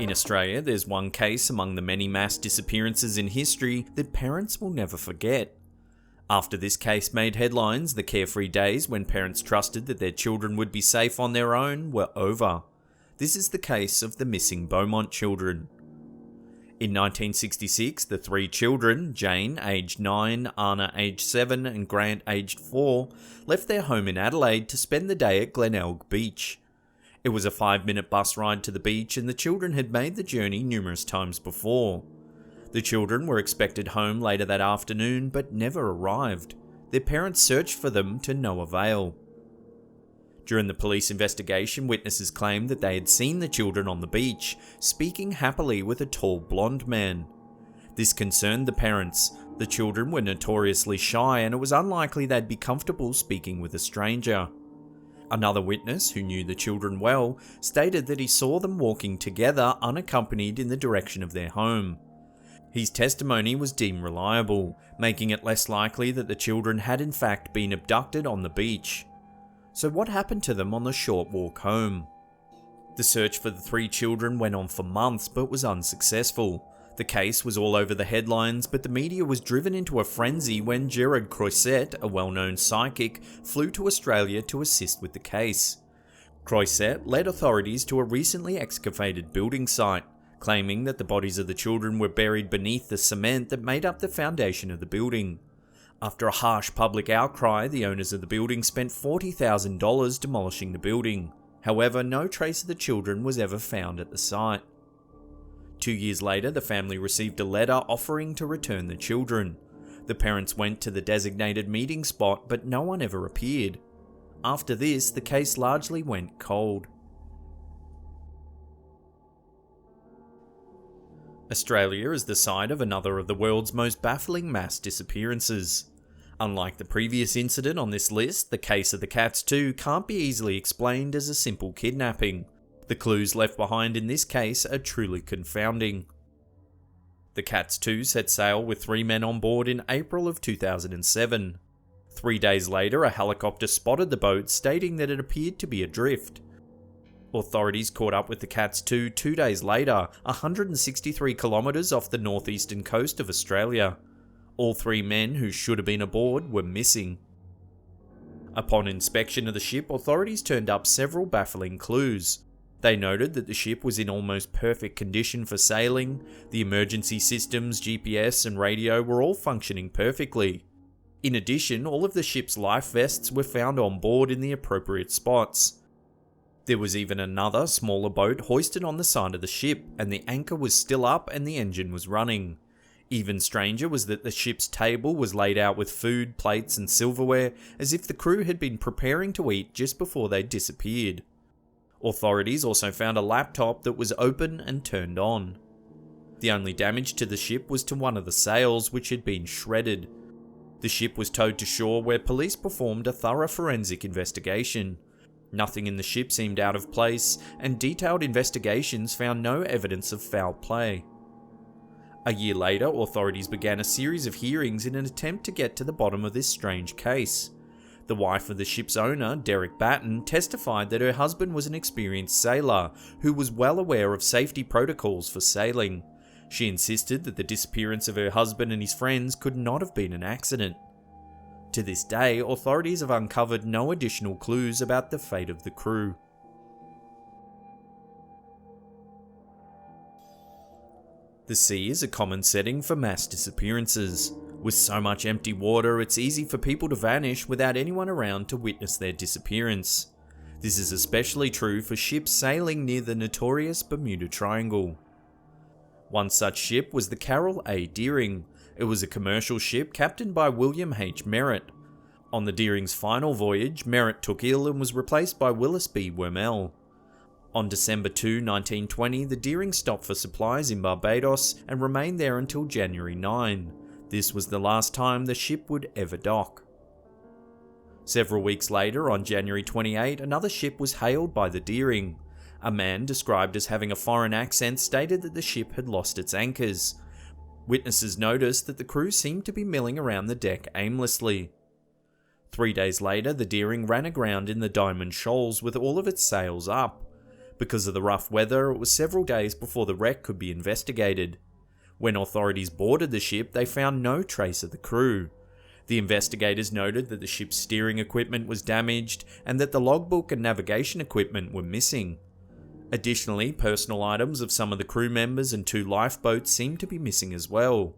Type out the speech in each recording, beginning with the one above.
In Australia, there's one case among the many mass disappearances in history that parents will never forget. After this case made headlines, the carefree days when parents trusted that their children would be safe on their own were over. This is the case of the missing Beaumont children. In 1966, the three children, Jane, aged 9, Anna, aged 7, and Grant, aged 4, left their home in Adelaide to spend the day at Glenelg Beach. It was a 5-minute bus ride to the beach, and the children had made the journey numerous times before. The children were expected home later that afternoon, but never arrived. Their parents searched for them to no avail. During the police investigation, witnesses claimed that they had seen the children on the beach, speaking happily with a tall blonde man. This concerned the parents. The children were notoriously shy, and it was unlikely they'd be comfortable speaking with a stranger. Another witness, who knew the children well, stated that he saw them walking together unaccompanied in the direction of their home. His testimony was deemed reliable, making it less likely that the children had in fact been abducted on the beach. So what happened to them on the short walk home? The search for the three children went on for months but was unsuccessful. The case was all over the headlines, but the media was driven into a frenzy when Gerard Croisset, a well-known psychic, flew to Australia to assist with the case. Croisset led authorities to a recently excavated building site, claiming that the bodies of the children were buried beneath the cement that made up the foundation of the building. After a harsh public outcry, the owners of the building spent $40,000 demolishing the building. However, no trace of the children was ever found at the site. 2 years later, the family received a letter offering to return the children. The parents went to the designated meeting spot, but no one ever appeared. After this, the case largely went cold. Australia is the site of another of the world's most baffling mass disappearances. Unlike the previous incident on this list, the case of the Cats 2 can't be easily explained as a simple kidnapping. The clues left behind in this case are truly confounding. The Cats 2 set sail with 3 men on board in April of 2007. 3 days later, a helicopter spotted the boat, stating that it appeared to be adrift. Authorities caught up with the Cats 2 2 days later, 163 kilometres off the northeastern coast of Australia. All 3 men who should have been aboard were missing. Upon inspection of the ship, authorities turned up several baffling clues. They noted that the ship was in almost perfect condition for sailing, the emergency systems, GPS and radio were all functioning perfectly. In addition, all of the ship's life vests were found on board in the appropriate spots. There was even another, smaller boat hoisted on the side of the ship, and the anchor was still up and the engine was running. Even stranger was that the ship's table was laid out with food, plates and silverware, as if the crew had been preparing to eat just before they disappeared. Authorities also found a laptop that was open and turned on. The only damage to the ship was to one of the sails, which had been shredded. The ship was towed to shore, where police performed a thorough forensic investigation. Nothing in the ship seemed out of place, and detailed investigations found no evidence of foul play. A year later, authorities began a series of hearings in an attempt to get to the bottom of this strange case. The wife of the ship's owner, Derek Batten, testified that her husband was an experienced sailor who was well aware of safety protocols for sailing. She insisted that the disappearance of her husband and his friends could not have been an accident. To this day, authorities have uncovered no additional clues about the fate of the crew. The sea is a common setting for mass disappearances. With so much empty water, it's easy for people to vanish without anyone around to witness their disappearance. This is especially true for ships sailing near the notorious Bermuda Triangle. One such ship was the Carroll A. Deering. It was a commercial ship captained by William H. Merritt. On the Deering's final voyage, Merritt took ill and was replaced by Willis B. Wormell. On December 2, 1920, the Deering stopped for supplies in Barbados and remained there until January 9. This was the last time the ship would ever dock. Several weeks later, on January 28, another ship was hailed by the Deering. A man described as having a foreign accent stated that the ship had lost its anchors. Witnesses noticed that the crew seemed to be milling around the deck aimlessly. 3 days later, the Deering ran aground in the Diamond Shoals with all of its sails up. Because of the rough weather, it was several days before the wreck could be investigated. When authorities boarded the ship, they found no trace of the crew. The investigators noted that the ship's steering equipment was damaged and that the logbook and navigation equipment were missing. Additionally, personal items of some of the crew members and 2 lifeboats seemed to be missing as well.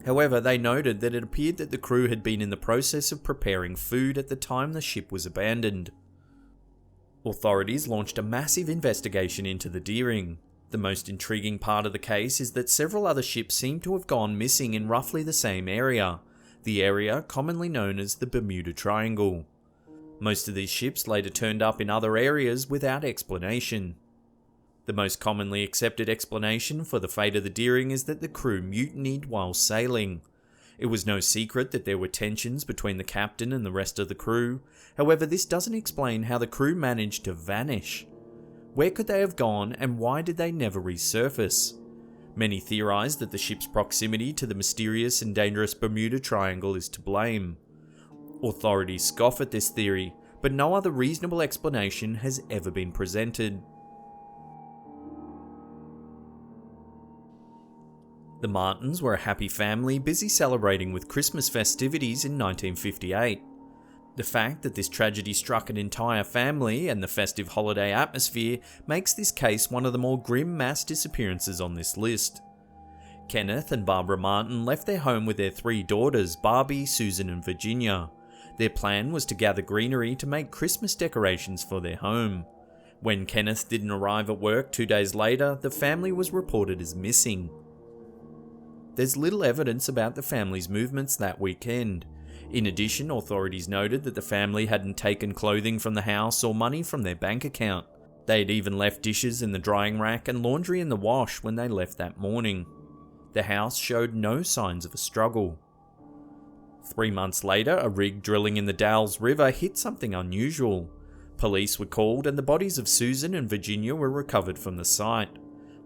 However, they noted that it appeared that the crew had been in the process of preparing food at the time the ship was abandoned. Authorities launched a massive investigation into the Deering. The most intriguing part of the case is that several other ships seem to have gone missing in roughly the same area, the area commonly known as the Bermuda Triangle. Most of these ships later turned up in other areas without explanation. The most commonly accepted explanation for the fate of the Deering is that the crew mutinied while sailing. It was no secret that there were tensions between the captain and the rest of the crew. However, this doesn't explain how the crew managed to vanish. Where could they have gone and why did they never resurface? Many theorize that the ship's proximity to the mysterious and dangerous Bermuda Triangle is to blame. Authorities scoff at this theory, but no other reasonable explanation has ever been presented. The Martins were a happy family busy celebrating with Christmas festivities in 1958. The fact that this tragedy struck an entire family and the festive holiday atmosphere makes this case one of the more grim mass disappearances on this list. Kenneth and Barbara Martin left their home with their 3 daughters, Barbie, Susan and Virginia. Their plan was to gather greenery to make Christmas decorations for their home. When Kenneth didn't arrive at work 2 days later, the family was reported as missing. There's little evidence about the family's movements that weekend. In addition, authorities noted that the family hadn't taken clothing from the house or money from their bank account. They had even left dishes in the drying rack and laundry in the wash when they left that morning. The house showed no signs of a struggle. 3 months later, a rig drilling in the Dalles River hit something unusual. Police were called and the bodies of Susan and Virginia were recovered from the site.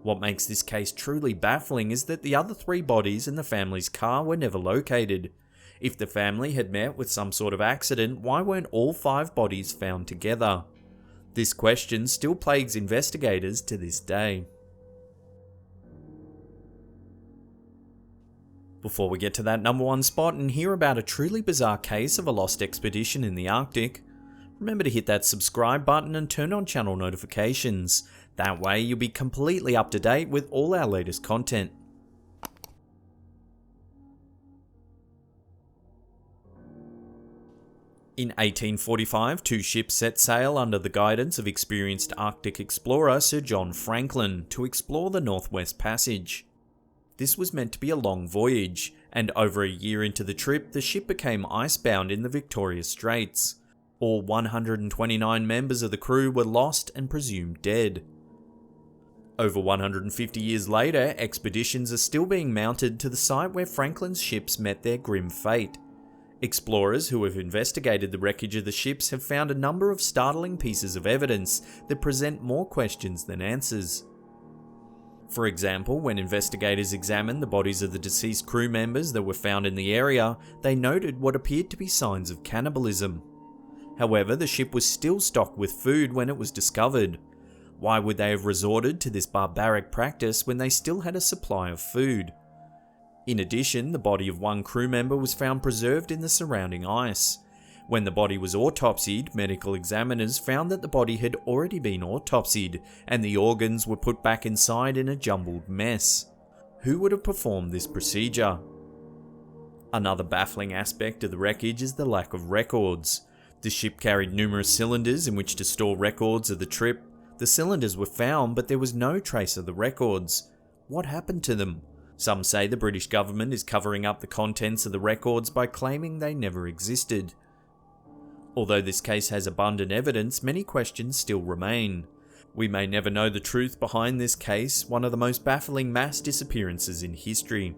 What makes this case truly baffling is that the other 3 bodies in the family's car were never located. If the family had met with some sort of accident, why weren't all 5 bodies found together? This question still plagues investigators to this day. Before we get to that number 1 spot and hear about a truly bizarre case of a lost expedition in the Arctic, remember to hit that subscribe button and turn on channel notifications. That way you'll be completely up to date with all our latest content. In 1845, 2 ships set sail under the guidance of experienced Arctic explorer Sir John Franklin to explore the Northwest Passage. This was meant to be a long voyage, and over a year into the trip, the ship became icebound in the Victoria Straits. All 129 members of the crew were lost and presumed dead. Over 150 years later, expeditions are still being mounted to the site where Franklin's ships met their grim fate. Explorers who have investigated the wreckage of the ships have found a number of startling pieces of evidence that present more questions than answers. For example, when investigators examined the bodies of the deceased crew members that were found in the area, they noted what appeared to be signs of cannibalism. However, the ship was still stocked with food when it was discovered. Why would they have resorted to this barbaric practice when they still had a supply of food? In addition, the body of one crew member was found preserved in the surrounding ice. When the body was autopsied, medical examiners found that the body had already been autopsied, and the organs were put back inside in a jumbled mess. Who would have performed this procedure? Another baffling aspect of the wreckage is the lack of records. The ship carried numerous cylinders in which to store records of the trip. The cylinders were found, but there was no trace of the records. What happened to them? Some say the British government is covering up the contents of the records by claiming they never existed. Although this case has abundant evidence, many questions still remain. We may never know the truth behind this case, one of the most baffling mass disappearances in history.